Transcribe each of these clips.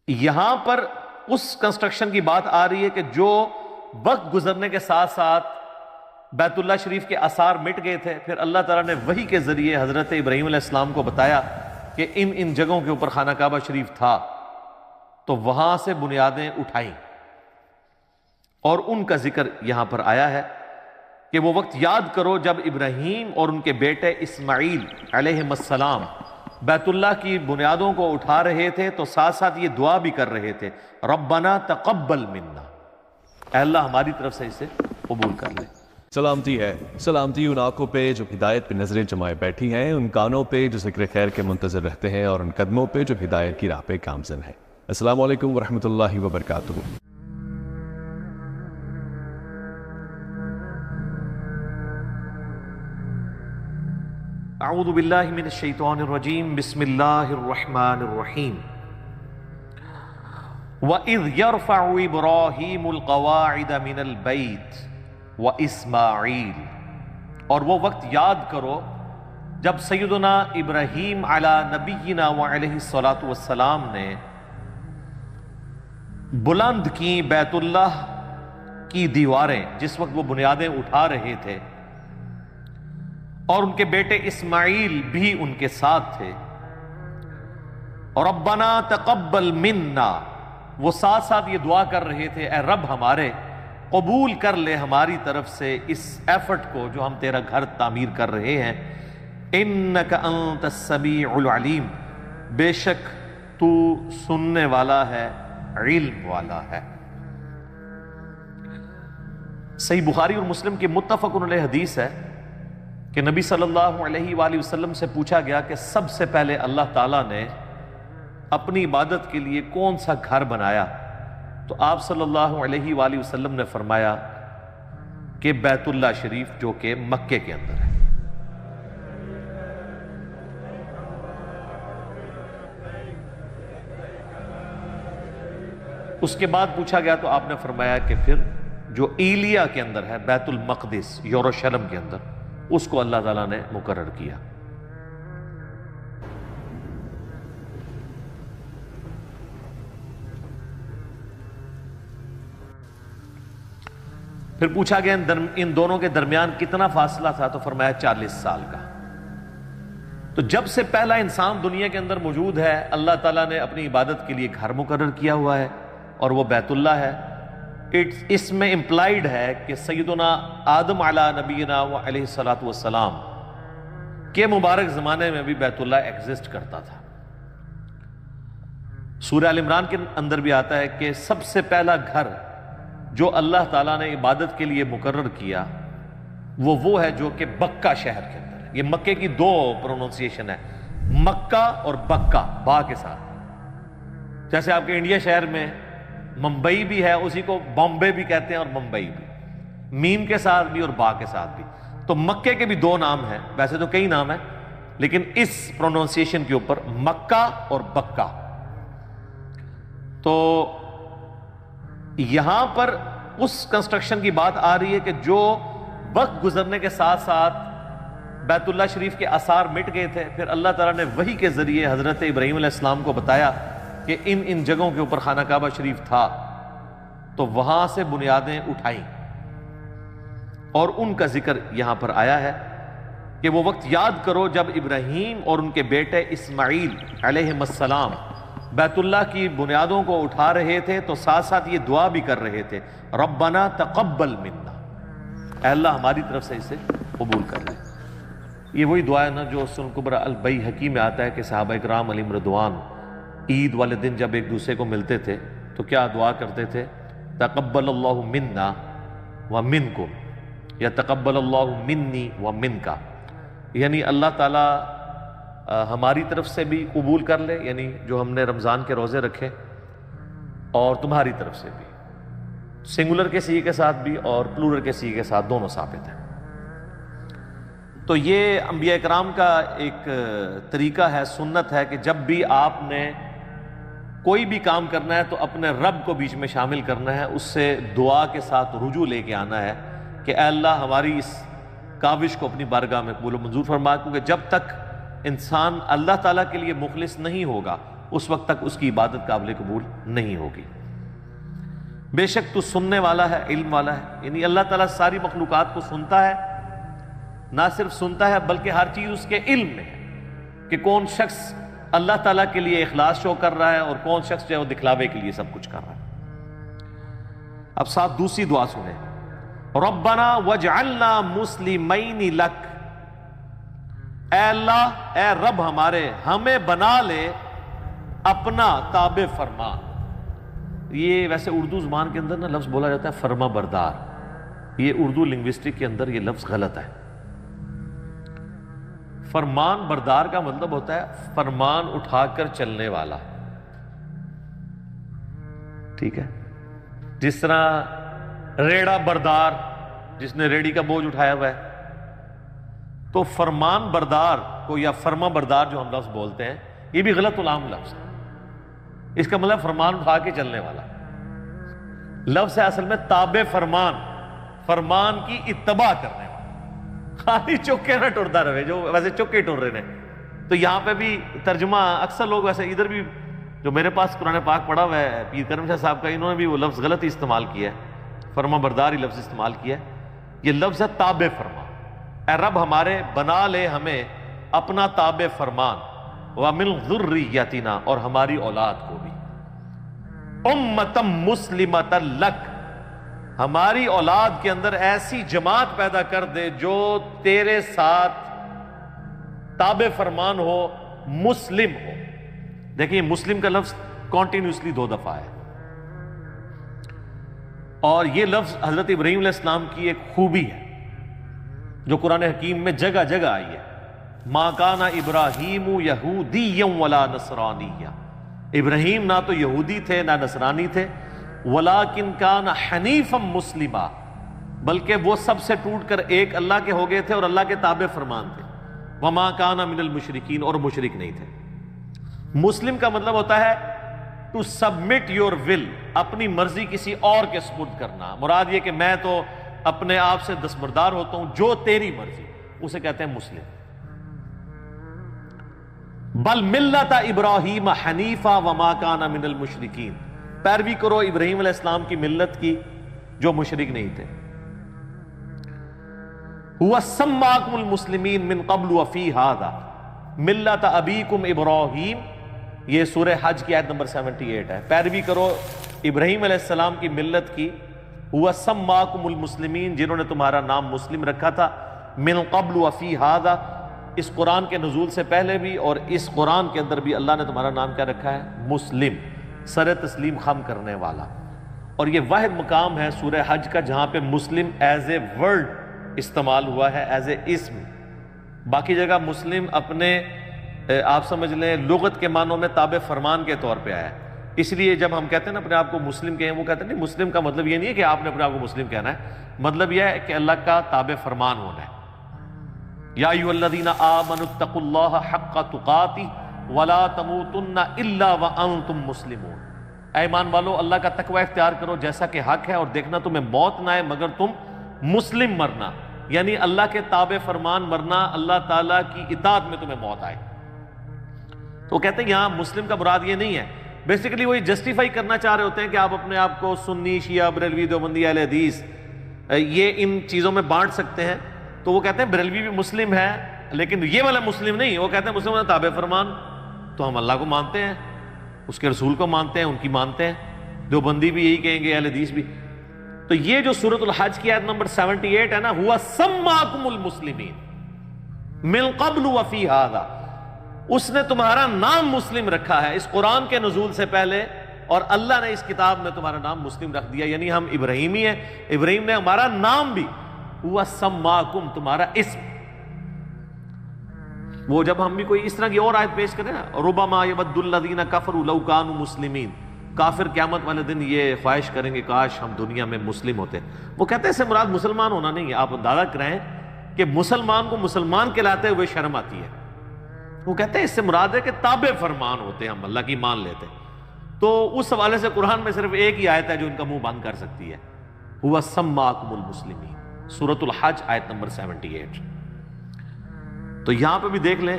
یہاں پر اس کنسٹرکشن کی بات آ رہی ہے کہ جو وقت گزرنے کے ساتھ ساتھ بیت اللہ شریف کے آثار مٹ گئے تھے، پھر اللہ تعالیٰ نے وحی کے ذریعے حضرت ابراہیم علیہ السلام کو بتایا کہ ان جگہوں کے اوپر خانہ کعبہ شریف تھا، تو وہاں سے بنیادیں اٹھائیں، اور ان کا ذکر یہاں پر آیا ہے کہ وہ وقت یاد کرو جب ابراہیم اور ان کے بیٹے اسماعیل علیہ السلام بیت اللہ کی بنیادوں کو اٹھا رہے تھے تو ساتھ ساتھ یہ دعا بھی کر رہے تھے، ربنا تقبل منا، اے اللہ ہماری طرف سے اسے قبول کر لے۔ سلامتی ہے، سلامتی ان آنکھوں پہ جو ہدایت پہ نظریں جمائے بیٹھی ہیں، ان کانوں پہ جو ذکر خیر کے منتظر رہتے ہیں، اور ان قدموں پہ جو ہدایت کی راہ پہ گامزن ہیں۔ السلام علیکم ورحمۃ اللہ وبرکاتہ۔ اعوذ باللہ من الشیطان الرجیم، بسم اللہ الرحمن الرحیم۔ وَإِذْ يَرْفَعُ إِبْرَاهِيمُ الْقَوَاعِدَ مِنَ الْبَيْتِ وَإِسْمَاعِيلُ، اور وہ وقت یاد کرو جب سیدنا ابراہیم علی نبینا وعلیہ الصلاۃ والسلام نے بلند کی بیت اللہ کی دیواریں، جس وقت وہ بنیادیں اٹھا رہے تھے، اور ان کے بیٹے اسماعیل بھی ان کے ساتھ تھے، اور ربنا تقبل منا، وہ ساتھ ساتھ یہ دعا کر رہے تھے، اے رب ہمارے قبول کر لے ہماری طرف سے اس ایفرٹ کو جو ہم تیرا گھر تعمیر کر رہے ہیں، انک انت السمیع العلیم، بے شک تو سننے والا ہے، علم والا ہے۔ صحیح بخاری اور مسلم کی متفق علیہ حدیث ہے کہ نبی صلی اللہ علیہ وآلہ وسلم سے پوچھا گیا کہ سب سے پہلے اللہ تعالیٰ نے اپنی عبادت کے لیے کون سا گھر بنایا، تو آپ صلی اللہ علیہ وآلہ وسلم نے فرمایا کہ بیت اللہ شریف جو کہ مکے کے اندر ہے۔ اس کے بعد پوچھا گیا تو آپ نے فرمایا کہ پھر جو ایلیا کے اندر ہے، بیت المقدس یروشلم کے اندر، اس کو اللہ تعالیٰ نے مقرر کیا۔ پھر پوچھا گیا ان دونوں کے درمیان کتنا فاصلہ تھا، تو فرمایا 40 سال کا۔ تو جب سے پہلا انسان دنیا کے اندر موجود ہے، اللہ تعالیٰ نے اپنی عبادت کے لیے گھر مقرر کیا ہوا ہے، اور وہ بیت اللہ ہے۔ اس میں امپلائیڈ ہے کہ سیدنا آدم علیہ نبینا علیہ الصلاۃ والسلام کے مبارک زمانے میں بھی بیت اللہ ایگزسٹ کرتا تھا۔ سورہ ال عمران کے اندر بھی آتا ہے کہ سب سے پہلا گھر جو اللہ تعالیٰ نے عبادت کے لیے مقرر کیا وہ ہے جو کہ بکہ شہر کے اندر ہے۔ یہ مکے کی دو پروننسیشن ہے، مکہ اور بکہ، با کے ساتھ۔ جیسے آپ کے انڈیا شہر میں ممبئی بھی ہے، اسی کو بامبے بھی کہتے ہیں اور ممبئی بھی، میم کے ساتھ بھی اور با کے ساتھ بھی۔ تو مکے کے بھی دو نام ہیں، ویسے تو کئی نام ہیں، لیکن اس پروننسیشن کے اوپر مکہ اور بکہ۔ تو یہاں پر اس کنسٹرکشن کی بات آ رہی ہے کہ جو وقت گزرنے کے ساتھ ساتھ بیت اللہ شریف کے آثار مٹ گئے تھے، پھر اللہ تعالیٰ نے وحی کے ذریعے حضرت ابراہیم علیہ السلام کو بتایا کہ ان جگہوں کے اوپر خانہ کعبہ شریف تھا، تو وہاں سے بنیادیں اٹھائیں، اور ان کا ذکر یہاں پر آیا ہے کہ وہ وقت یاد کرو جب ابراہیم اور ان کے بیٹے اسماعیل علیہ السلام بیت اللہ کی بنیادوں کو اٹھا رہے تھے تو ساتھ ساتھ یہ دعا بھی کر رہے تھے، ربنا تقبل منا، اے اللہ ہماری طرف سے اسے قبول کر لے۔ یہ وہی دعا ہے نا جو سنن کبری البیہقی میں آتا ہے کہ صحابہ کرام علیہم رضوان عید والے دن جب ایک دوسرے کو ملتے تھے تو کیا دعا کرتے تھے؟ تقبل اللہ منا ومنکم، یا تقبل اللہ منی ومنکا، یعنی اللہ تعالیٰ ہماری طرف سے بھی قبول کر لے، یعنی جو ہم نے رمضان کے روزے رکھے، اور تمہاری طرف سے بھی، سنگولر کے صیغے کے ساتھ بھی اور پلورل کے صیغے کے ساتھ، دونوں ثابت ہیں۔ تو یہ انبیاء کرام کا ایک طریقہ ہے، سنت ہے کہ جب بھی آپ نے کوئی بھی کام کرنا ہے تو اپنے رب کو بیچ میں شامل کرنا ہے، اس سے دعا کے ساتھ رجوع لے کے آنا ہے کہ اے اللہ ہماری اس کاوش کو اپنی بارگاہ میں قبول و منظور فرما، کیونکہ جب تک انسان اللہ تعالیٰ کے لیے مخلص نہیں ہوگا، اس وقت تک اس کی عبادت قابل قبول نہیں ہوگی۔ بے شک تو سننے والا ہے، علم والا ہے، یعنی اللہ تعالیٰ ساری مخلوقات کو سنتا ہے، نہ صرف سنتا ہے بلکہ ہر چیز اس کے علم میں ہے کہ کون شخص اللہ تعالیٰ کے لیے اخلاص شو کر رہا ہے اور کون شخص جو ہے وہ دکھلاوے کے لیے سب کچھ کر رہا ہے۔ اب ساتھ دوسری دعا سنیں، ربنا وجعلنا مسلمین لک، اے اللہ، اے رب ہمارے، ہمیں بنا لے اپنا تابع فرمان۔ یہ ویسے اردو زبان کے اندر نا لفظ بولا جاتا ہے فرما بردار، یہ اردو لنگوسٹک کے اندر یہ لفظ غلط ہے۔ فرمان بردار کا مطلب ہوتا ہے فرمان اٹھا کر چلنے والا، ٹھیک ہے؟ جس طرح ریڑا بردار، جس نے ریڑی کا بوجھ اٹھایا ہوا ہے، تو فرمان بردار کو یا فرما بردار جو ہم لفظ بولتے ہیں یہ بھی غلط العام لفظ ہے۔ اس کا مطلب فرمان اٹھا کے چلنے والا لفظ ہے اصل میں تابع فرمان، فرمان کی اتباع کرنے والا، خالی چکے نہ ٹرتا رہے جو ویسے چکے ٹر رہے ہیں۔ تو یہاں پہ بھی ترجمہ اکثر لوگ ویسے ادھر بھی جو میرے پاس قرآن پاک پڑھا ہوا ہے پیر کرم شاہ صاحب کا، انہوں نے بھی وہ لفظ غلط ہی استعمال کیا ہے، فرما بردار ہی لفظ استعمال کیا ہے۔ یہ لفظ ہے تابع فرمان، اے رب ہمارے بنا لے ہمیں اپنا تابع فرمان، وَمِنْ ذُرِّيَّتِنَا، اور ہماری اولاد کو بھی، اُمَّةً مُسْلِمَةً لَكَ، ہماری اولاد کے اندر ایسی جماعت پیدا کر دے جو تیرے ساتھ تابع فرمان ہو، مسلم ہو۔ دیکھیں مسلم کا لفظ کانٹینیوسلی 2 دفعہ ہے، اور یہ لفظ حضرت ابراہیم علیہ السلام کی ایک خوبی ہے جو قرآن حکیم میں جگہ جگہ آئی ہے۔ ما کان ابراہیم یہودیا ولا نصرانیا، ابراہیم نہ تو یہودی تھے نہ نصرانی تھے، ولیکن کان حنیفا مسلما، بلکہ وہ سب سے ٹوٹ کر ایک اللہ کے ہو گئے تھے اور اللہ کے تابع فرمان تھے۔ وما کان من المشرکین، اور مشرک نہیں تھے۔ مسلم کا مطلب ہوتا ہے ٹو سبمٹ یور ول، اپنی مرضی کسی اور کے سپرد کرنا، مراد یہ کہ میں تو اپنے آپ سے دستبردار ہوتا ہوں، جو تیری مرضی، اسے کہتے ہیں مسلم۔ بل ملت ابراہیم حنیفا وما کان من المشرکین، پیروی کرو ابراہیم علیہ السلام کی ملت کی جو مشرک نہیں تھے۔ هو سماکم المسلمین من قبل وفی ھذا ملت ابیکم ابراہیم، یہ سورہ حج کی آیت نمبر 78 ہے۔ پیروی کرو ابراہیم علیہ السلام کی ملت کی، هو سماکم المسلمین، جنہوں نے تمہارا نام مسلم رکھا تھا، من قبل وفی ھذا، اس قرآن کے نزول سے پہلے بھی اور اس قرآن کے اندر بھی اللہ نے تمہارا نام کیا رکھا ہے؟ مسلم، سر تسلیم خم کرنے والا۔ اور یہ واحد مقام ہے سورہ حج کا جہاں پہ مسلم ایز اے ورڈ استعمال ہوا ہے، ایز اے اسم۔ باقی جگہ مسلم اپنے آپ سمجھ لیں لغت کے معنوں میں تابع فرمان کے طور پہ آیا ہے۔ اس لیے جب ہم کہتے ہیں نا اپنے آپ کو مسلم کہیں، وہ کہتے ہیں نہیں، مسلم کا مطلب یہ نہیں ہے کہ آپ نے اپنے آپ کو مسلم کہنا ہے، مطلب یہ ہے کہ اللہ کا تابع فرمان ہونا ہے۔ یا ایھا الذین آمنوا اتقوا اللہ حق تقاتہ ولا تموتن الا وانتم مسلمون، اے ایمان والو اللہ کا تقوی اختیار کرو جیسا کہ حق ہے، اور دیکھنا تمہیں موت نہ آئے مگر تم مسلم مرنا، یعنی اللہ کے تابع فرمان مرنا، اللہ تعالیٰ کی اطاعت میں تمہیں موت آئے۔ تو وہ کہتے ہیں یہاں مسلم کا مراد یہ نہیں ہے، بیسیکلی وہ یہ جسٹیفائی کرنا چاہ رہے ہوتے ہیں کہ آپ اپنے آپ کو سنی، شیعہ، بریلوی، دیوبندی، اہل حدیث یہ ان چیزوں میں بانٹ سکتے ہیں۔ تو وہ کہتے ہیں بریلوی بھی مسلم ہے لیکن یہ والا مسلم نہیں، وہ کہتے ہیں مسلم ہے تابع فرمان، تو ہم اللہ کو مانتے ہیں، اس کے رسول کو مانتے ہیں، ان کی مانتے ہیں۔ دیوبندی بھی یہی کہیں گے، اہل حدیث بھی۔ تو یہ جو سورۃ الحج کی آیت نمبر 78 ہے نا، ہوا سماکم المسلمین من قبل وفی ھذا، اس نے تمہارا نام مسلم رکھا ہے اس قرآن کے نزول سے پہلے، اور اللہ نے اس کتاب میں تمہارا نام مسلم رکھ دیا، یعنی ہم ابراہیمی ہیں، ابراہیم نے ہمارا نام بھی، ہوا سماکم، تمہارا اسم۔ وہ جب ہم بھی کوئی اس طرح کی اور آیت پیش کریں نا، ربما یود الذین کفروا لو کانوا مسلمین، کافر قیامت والے دن یہ خواہش کریں گے کاش ہم دنیا میں مسلم ہوتے۔ وہ کہتے ہیں اس سے مراد مسلمان ہونا نہیں ہے، آپ اندازہ کریں کہ مسلمان کو مسلمان کہلاتے ہوئے شرم آتی ہے۔ وہ کہتے ہیں اس سے مراد ہے کہ تابع فرمان ہوتے، ہم اللہ کی مان لیتے۔ تو اس حوالے سے قرآن میں صرف ایک ہی آیت ہے جو ان کا منہ بند کر سکتی ہے، ہوا سماکم المسلمین، سورۃ الحج آیت نمبر 78۔ تو یہاں پہ بھی دیکھ لیں،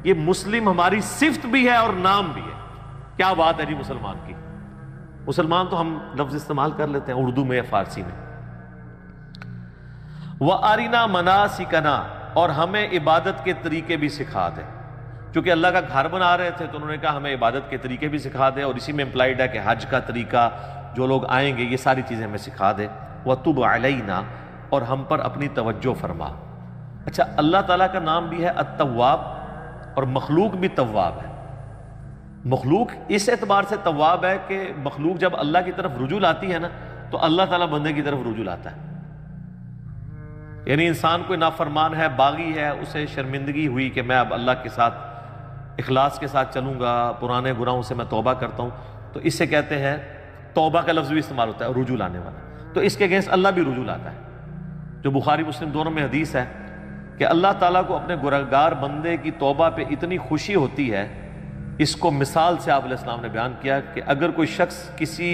یہ مسلم ہماری صفت بھی ہے اور نام بھی ہے۔ کیا بات ہے جی مسلمان کی. مسلمان تو ہم لفظ استعمال کر لیتے ہیں اردو میں یا فارسی میں. وَأَرِنَا مَنَاسِكَنَا، اور ہمیں عبادت کے طریقے بھی سکھا دے. چونکہ اللہ کا گھر بنا رہے تھے تو انہوں نے کہا ہمیں عبادت کے طریقے بھی سکھا دے، اور اسی میں امپلائڈ ہے کہ حج کا طریقہ، جو لوگ آئیں گے یہ ساری چیزیں ہمیں سکھا دے. وَتُبْ عَلَيْنَا، اور ہم پر اپنی توجہ فرما. اچھا، اللہ تعالیٰ کا نام بھی ہے التواب، اور مخلوق بھی تواب ہے. مخلوق اس اعتبار سے تواب ہے کہ مخلوق جب اللہ کی طرف رجوع لاتی ہے نا تو اللہ تعالیٰ بندے کی طرف رجوع لاتا ہے. یعنی انسان کوئی نافرمان ہے، باغی ہے، اسے شرمندگی ہوئی کہ میں اب اللہ کے ساتھ اخلاص کے ساتھ چلوں گا، پرانے گناہوں سے میں توبہ کرتا ہوں، تو اس سے کہتے ہیں توبہ کا لفظ بھی استعمال ہوتا ہے رجوع لانے والا. تو اس کے اگینسٹ اللہ بھی رجوع لاتا ہے. جو بخاری مسلم دونوں میں حدیث ہے کہ اللہ تعالیٰ کو اپنے گنہگار بندے کی توبہ پہ اتنی خوشی ہوتی ہے. اس کو مثال سے آپ علیہ السلام نے بیان کیا کہ اگر کوئی شخص کسی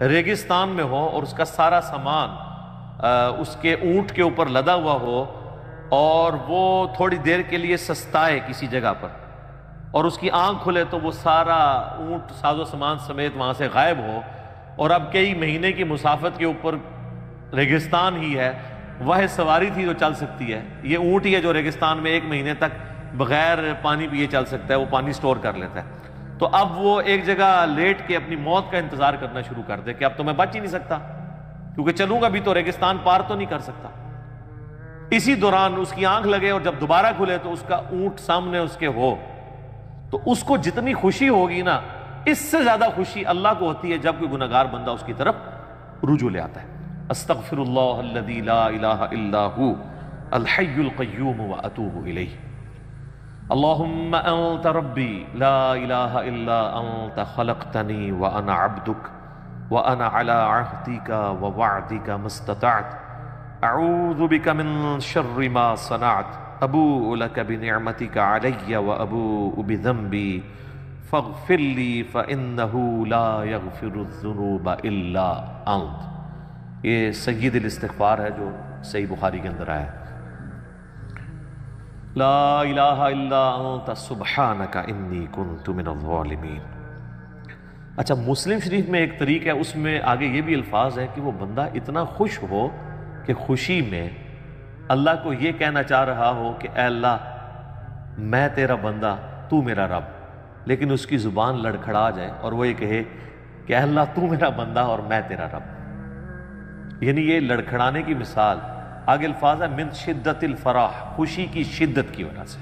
ریگستان میں ہو اور اس کا سارا سامان اس کے اونٹ کے اوپر لدا ہوا ہو، اور وہ تھوڑی دیر کے لیے سستائے کسی جگہ پر، اور اس کی آنکھ کھلے تو وہ سارا اونٹ ساز و سامان سمیت وہاں سے غائب ہو، اور اب کئی مہینے کی مسافت کے اوپر ریگستان ہی ہے، وہ سواری تھی جو چل سکتی ہے، یہ اونٹ ہی ہے جو ریگستان میں 1 مہینے تک بغیر پانی پیے چل سکتا ہے، وہ پانی سٹور کر لیتا ہے. تو اب وہ ایک جگہ لیٹ کے اپنی موت کا انتظار کرنا شروع کر دے کہ اب تو میں بچ ہی نہیں سکتا، کیونکہ چلوں گا بھی تو ریگستان پار تو نہیں کر سکتا. اسی دوران اس کی آنکھ لگے اور جب دوبارہ کھلے تو اس کا اونٹ سامنے اس کے ہو، تو اس کو جتنی خوشی ہوگی نا، اس سے زیادہ خوشی اللہ کو ہوتی ہے جب کوئی گنہگار بندہ اس کی طرف رجوع لے آتا ہے. استغفر اللہ الذی لا الہ الا ہو الحی القیوم واتوب الیہ. اللہم انت ربی لا الہ الا انت خلقتنی وانا عبدک وانا علی عہدک ووعدک ما استطعت اعوذ بک من شر ما صنعت ابوء لک بنعمتک علی وابوء بذنبی فاغفر لی فانہ لا یغفر الذنوب الا انت. یہ سید الاستغفار ہے جو صحیح بخاری کے اندر آیا ہے. لا الہ الا انت سبحانک انی کنت من الظالمین. اچھا، مسلم شریف میں ایک طریق ہے، اس میں آگے یہ بھی الفاظ ہے کہ وہ بندہ اتنا خوش ہو کہ خوشی میں اللہ کو یہ کہنا چاہ رہا ہو کہ اے اللہ میں تیرا بندہ، تو میرا رب، لیکن اس کی زبان لڑکھڑا جائے اور وہ یہ کہے کہ اے اللہ تو میرا بندہ اور میں تیرا رب. یعنی یہ لڑکھڑانے کی مثال. آگے الفاظ ہے من شدت الفرح، خوشی کی شدت کی وجہ سے.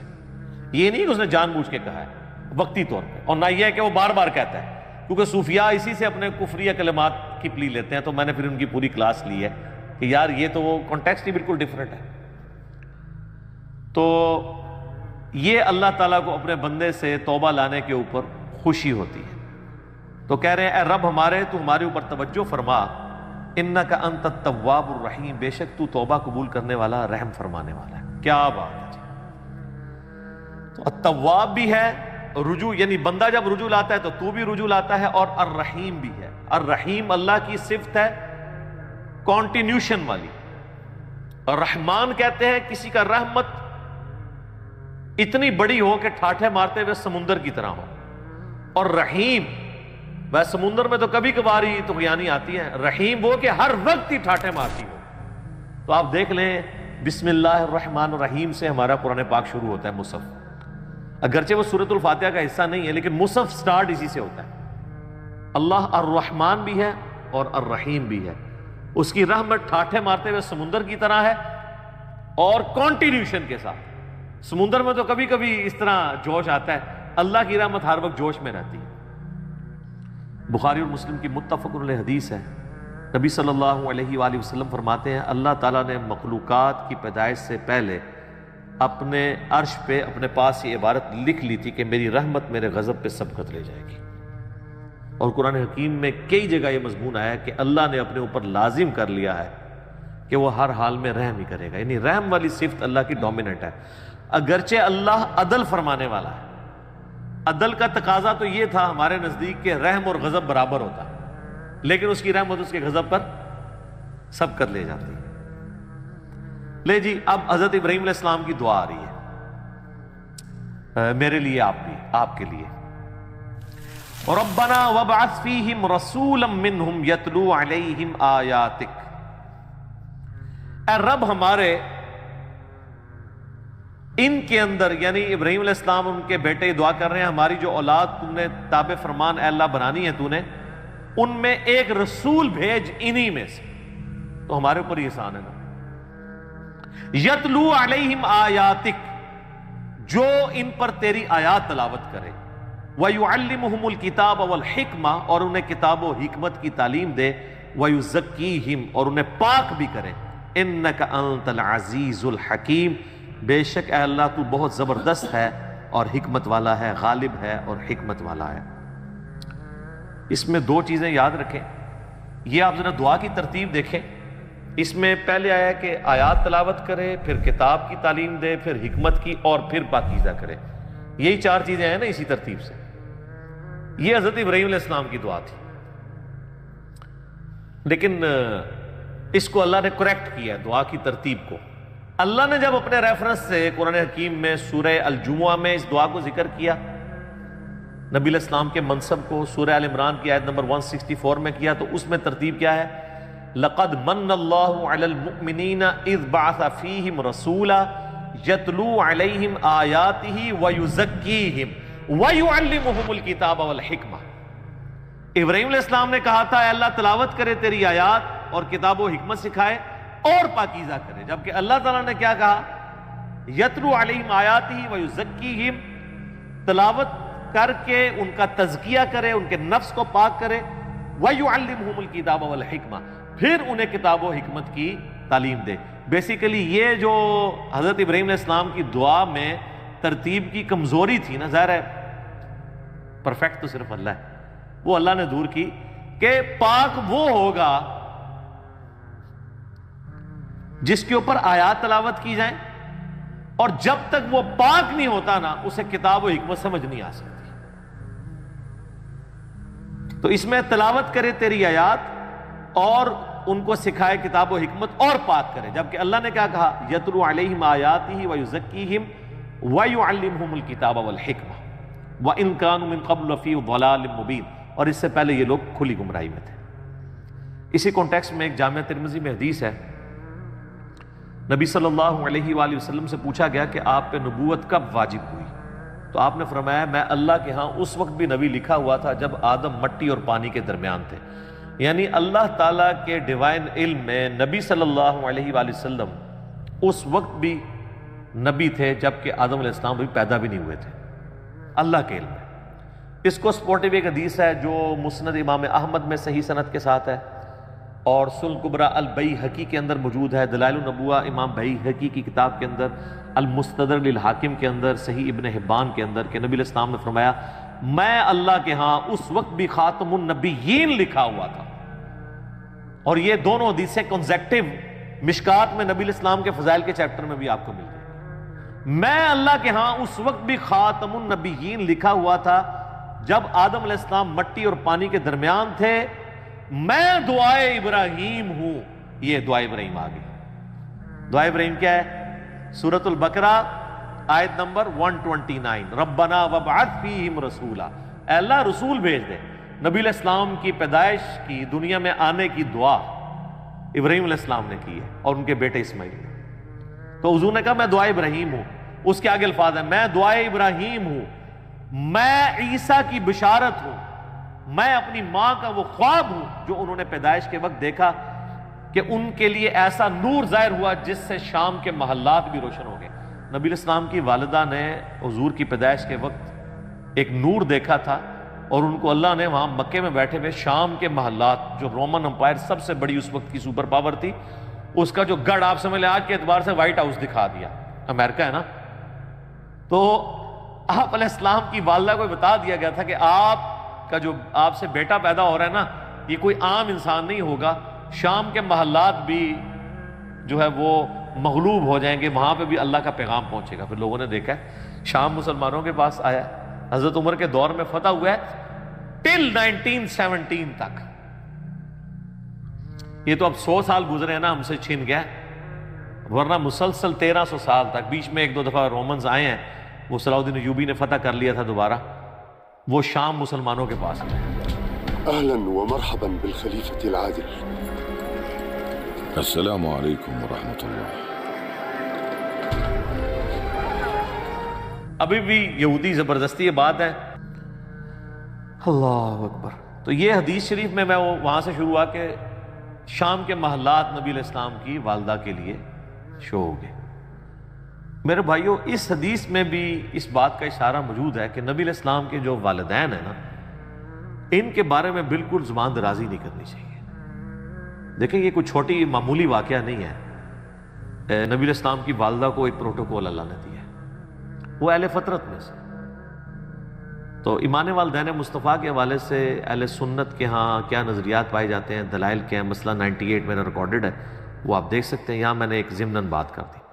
یہ نہیں کہ اس نے جان بوجھ کے کہا ہے وقتی طور پہ، اور نہ یہ ہے کہ وہ بار بار کہتا ہے، کیونکہ صوفیاء اسی سے اپنے کفریہ کلمات کی پلی لیتے ہیں. تو میں نے پھر ان کی پوری کلاس لی ہے کہ یار یہ تو وہ کانٹیکسٹ ہی بالکل ڈیفرنٹ ہے. تو یہ اللہ تعالیٰ کو اپنے بندے سے توبہ لانے کے اوپر خوشی ہوتی ہے. تو کہہ رہے ہیں اے رب ہمارے، تو ہمارے اوپر توجہ فرما، انک انت التواب الرحیم، بے شک تو توبہ قبول کرنے والا، رحم فرمانے والا ہے. کیا بات ہے جی. تو التواب بھی ہے رجوع، یعنی بندہ جب رجوع لاتا ہے تو تو بھی رجوع لاتا ہے، اور الرحیم بھی ہے. الرحیم اللہ کی صفت ہے کانٹینیوشن والی. اور رحمان کہتے ہیں کسی کا رحمت اتنی بڑی ہو کہ ٹھاٹھے مارتے ہوئے سمندر کی طرح ہو. اور رحیم، ویسے سمندر میں تو کبھی کبھار ہی طغیانی آتی ہے، رحیم وہ کہ ہر وقت ہی ٹھاٹھے مارتی ہو. تو آپ دیکھ لیں بسم اللہ الرحمن الرحیم سے ہمارا قرآن پاک شروع ہوتا ہے مصحف. اگرچہ وہ سورۃ الفاتحہ کا حصہ نہیں ہے لیکن مصحف سٹارٹ اسی سے ہوتا ہے. اللہ الرحمن بھی ہے اور الرحیم بھی ہے. اس کی رحمت ٹھاٹھے مارتے ہوئے سمندر کی طرح ہے اور کانٹینیوشن کے ساتھ. سمندر میں تو کبھی کبھی اس طرح جوش آتا ہے، اللہ کی رحمت ہر وقت جوش میں رہتی ہے. بخاری اور مسلم کی متفق علیہ حدیث ہے، نبی صلی اللہ علیہ وآلہ وسلم فرماتے ہیں اللہ تعالیٰ نے مخلوقات کی پیدائش سے پہلے اپنے عرش پہ اپنے پاس یہ عبارت لکھ لی تھی کہ میری رحمت میرے غضب پہ سبقت لے جائے گی. اور قرآن حکیم میں کئی جگہ یہ مضمون آیا ہے کہ اللہ نے اپنے اوپر لازم کر لیا ہے کہ وہ ہر حال میں رحم ہی کرے گا. یعنی رحم والی صفت اللہ کی ڈومیننٹ ہے. اگرچہ اللہ عدل فرمانے والا ہے، عدل کا تقاضا تو یہ تھا ہمارے نزدیک کہ رحم اور غضب برابر ہوتا، لیکن اس کی رحمت اس کے غضب پر سبقت لے جاتی ہے. لے جی، اب حضرت ابراہیم علیہ السلام کی دعا آ رہی ہے میرے لیے، آپ بھی، آپ کے لیے. ربنا وابعث فیہم رسولا منہم یتلو علیہم آیاتک، اے رب ہمارے ان کے اندر، یعنی ابراہیم علیہ السلام ان کے بیٹے دعا کر رہے ہیں، ہماری جو اولاد تم نے تابع فرمان اے اللہ بنانی ہے تو نے، ان میں ایک رسول بھیج انہی میں سے، تو ہمارے اوپر یہ احسان ہے نا۔ یتلو علیہم آیاتک، جو ان پر تیری آیات تلاوت کرے، وَيُعَلِّمُهُمُ الْكِتَابَ وَالْحِكْمَةَ، اور انہیں کتاب و حکمت کی تعلیم دے، وَيُزَكِّيهِمْ، اور انہیں پاک بھی کرے، إِنَّكَ أَنْتَ الْعَزِيزُ الْحَكِيمُ، بے شک اے اللہ تو بہت زبردست ہے اور حکمت والا ہے، غالب ہے اور حکمت والا ہے۔ اس میں دو چیزیں یاد رکھیں، یہ آپ ذرا دعا کی ترتیب دیکھیں، اس میں پہلے آیا کہ آیات تلاوت کرے، پھر کتاب کی تعلیم دے، پھر حکمت کی، اور پھر پاکیزہ کرے، یہی چار چیزیں ہیں نا اسی ترتیب سے۔ یہ حضرت ابراہیم علیہ السلام کی دعا تھی، لیکن اس کو اللہ نے کریکٹ کیا دعا کی ترتیب کو۔ اللہ نے جب اپنے ریفرنس سے قرآن حکیم میں سورہ الجمعہ میں اس دعا کو ذکر کیا، نبی علیہ السلام کے منصب کو سورہ آل عمران کی آیت نمبر 164 میں کیا، تو اس میں ترتیب کیا ہے؟ لَقَدْ مَنَّ اللَّهُ عَلَى الْمُؤْمِنِينَ إِذْ بَعَثَ فِيهِمْ رَسُولًا يَتْلُو عَلَيْهِمْ آيَاتِهِ وَيُزَكِّيهِمْ وَيُعَلِّمُهُمُ الْكِتَابَ وَالْحِكْمَةَ۔ ابراہیم علیہ السلام نے کہا تھا اے اللہ تلاوت کرے تیری آیات اور کتاب و حکمت سکھائے اور پاکیزہ کرے، جبکہ اللہ تعالیٰ نے کیا کہا؟ یتلو علیہم آیاتہ ویزکیہم، تلاوت کر کے ان کا تزکیہ کرے، ان کے نفس کو پاک کرے، ویعلمہم الکتاب والحکمہ، پھر انہیں کتاب و حکمت کی تعلیم دے۔ بیسیکلی یہ جو حضرت ابراہیم علیہ السلام کی دعا میں ترتیب کی کمزوری تھی نا، ظاہر ہے پرفیکٹ تو صرف اللہ ہے، وہ اللہ نے دور کی کہ پاک وہ ہوگا جس کے اوپر آیات تلاوت کی جائیں، اور جب تک وہ پاک نہیں ہوتا نا اسے کتاب و حکمت سمجھ نہیں آ سکتی۔ تو اس میں تلاوت کرے تیری آیات اور ان کو سکھائے کتاب و حکمت اور پاک کرے، جبکہ اللہ نے کیا کہا؟ یتلو علیہم آیاتہ ویزکیہم ویعلمہم الکتاب والحکمہ وَإِن كَانُوا مِن قَبْلُ لَفِي ضَلَالٍ مُبِينٍ، اور اس سے پہلے یہ لوگ کھلی گمراہی میں تھے۔ اسی کانٹیکسٹ میں ایک جامعہ ترمذی میں حدیث ہے، نبی صلی اللہ علیہ وآلہ وسلم سے پوچھا گیا کہ آپ پہ نبوت کب واجب ہوئی؟ تو آپ نے فرمایا میں اللہ کے ہاں اس وقت بھی نبی لکھا ہوا تھا جب آدم مٹی اور پانی کے درمیان تھے، یعنی اللہ تعالیٰ کے ڈیوائن علم میں نبی صلی اللہ علیہ وآلہ وسلم اس وقت بھی نبی تھے جبکہ آدم علیہ السلام بھی پیدا بھی نہیں ہوئے تھے، اللہ کے علم میں۔ اس کو سپورٹیو ایک حدیث ہے جو مسند امام احمد میں صحیح سند کے ساتھ ہے، اور سنن کبریٰ البیہقی کے اندر موجود ہے، دلائل النبوہ امام بیہقی کی کتاب کے اندر، المستدرک للحاکم کے اندر، صحیح ابن حبان کے اندر، کہ نبی علیہ السلام نے فرمایا میں اللہ کے ہاں اس وقت بھی خاتم النبیین لکھا ہوا تھا، اور یہ دونوں حدیثیں کنزیکٹیو مشکات میں نبی علیہ السلام کے فضائل کے چیپٹر میں بھی آپ کو ملتے ہیں۔ میں اللہ کے ہاں اس وقت بھی خاتم النبیین لکھا ہوا تھا جب آدم علیہ السلام مٹی اور پانی کے درمیان تھے، میں دعائے ابراہیم ہوں۔ یہ دعائے ابراہیم آ گئی۔ دعائے ابراہیم کیا ہے؟ سورۃ البقرہ آیت نمبر 129، ربنا وابعث فیہم رسولا، اے اللہ رسول بھیج دے۔ نبی علیہ السلام کی پیدائش کی، دنیا میں آنے کی دعا ابراہیم علیہ السلام نے کی ہے اور ان کے بیٹے اسماعیل نے۔ تو حضور نے کہا میں دعائے ابراہیم ہوں، اس کے آگے الفاظ ہیں میں دعائے ابراہیم ہوں، میں عیسیٰ کی بشارت ہوں، میں اپنی ماں کا وہ خواب ہوں جو انہوں نے پیدائش کے وقت دیکھا کہ ان کے لیے ایسا نور ظاہر ہوا جس سے شام کے محلات بھی روشن ہو گئے۔ نبی علیہ السلام کی والدہ نے حضور کی پیدائش کے وقت ایک نور دیکھا تھا، اور ان کو اللہ نے وہاں مکے میں بیٹھے ہوئے شام کے محلات، جو رومن امپائر سب سے بڑی اس وقت کی سپر پاور تھی، اس کا جو گڑھ آپ سمجھ لیں آج کے اعتبار سے وائٹ ہاؤس دکھا دیا، امریکہ ہے نا۔ تو آپ علیہ السلام کی والدہ کو بتا دیا گیا تھا کہ آپ کا جو آپ سے بیٹا پیدا ہو رہا ہے نا، یہ کوئی عام انسان نہیں ہوگا، شام کے محلات بھی جو ہے وہ مغلوب ہو جائیں گے، وہاں پہ بھی اللہ کا پیغام پہنچے گا۔ پھر لوگوں نے دیکھا ہے شام مسلمانوں کے پاس آیا، حضرت عمر کے دور میں فتح ہوا ہے ٹل 1917 تک۔ یہ تو اب 100 سال گزرے ہیں نا، ہم سے چھن گیا، ورنہ مسلسل 1300 سال تک، بیچ میں ایک دو دفعہ رومنز آئے ہیں، وہ صلاح الدین ایوبی نے فتح کر لیا تھا دوبارہ، وہ شام مسلمانوں کے پاس ہے۔ أهلا ومرحبا بالخليفة العادل. السلام عليكم ورحمة الله. ابھی بھی یہودی زبردستی یہ بات ہے۔ اللہ اکبر۔ تو یہ حدیث شریف میں وہاں سے شروع ہوا کہ شام کے محلات نبی علیہ السلام کی والدہ کے لیے شو ہو گئے۔ میرے بھائیوں، اس حدیث میں بھی اس بات کا اشارہ موجود ہے کہ نبی علیہ السلام کے جو والدین ہیں نا، ان کے بارے میں بالکل زبان درازی نہیں کرنی چاہیے۔ دیکھیں یہ کوئی چھوٹی معمولی واقعہ نہیں ہے۔ نبی علیہ السلام کی والدہ کو ایک پروٹوکول اللہ نے دیا ہے، وہ اہل فطرت میں سے۔ تو ایمان والدین مصطفیٰ کے حوالے سے اہل سنت کے ہاں کیا نظریات پائے جاتے ہیں، دلائل کیا ہیں، مسئلہ 98 میرا ریکارڈڈ ہے، وہ آپ دیکھ سکتے ہیں۔ یہاں میں نے ایک ضمناً بات کر دی۔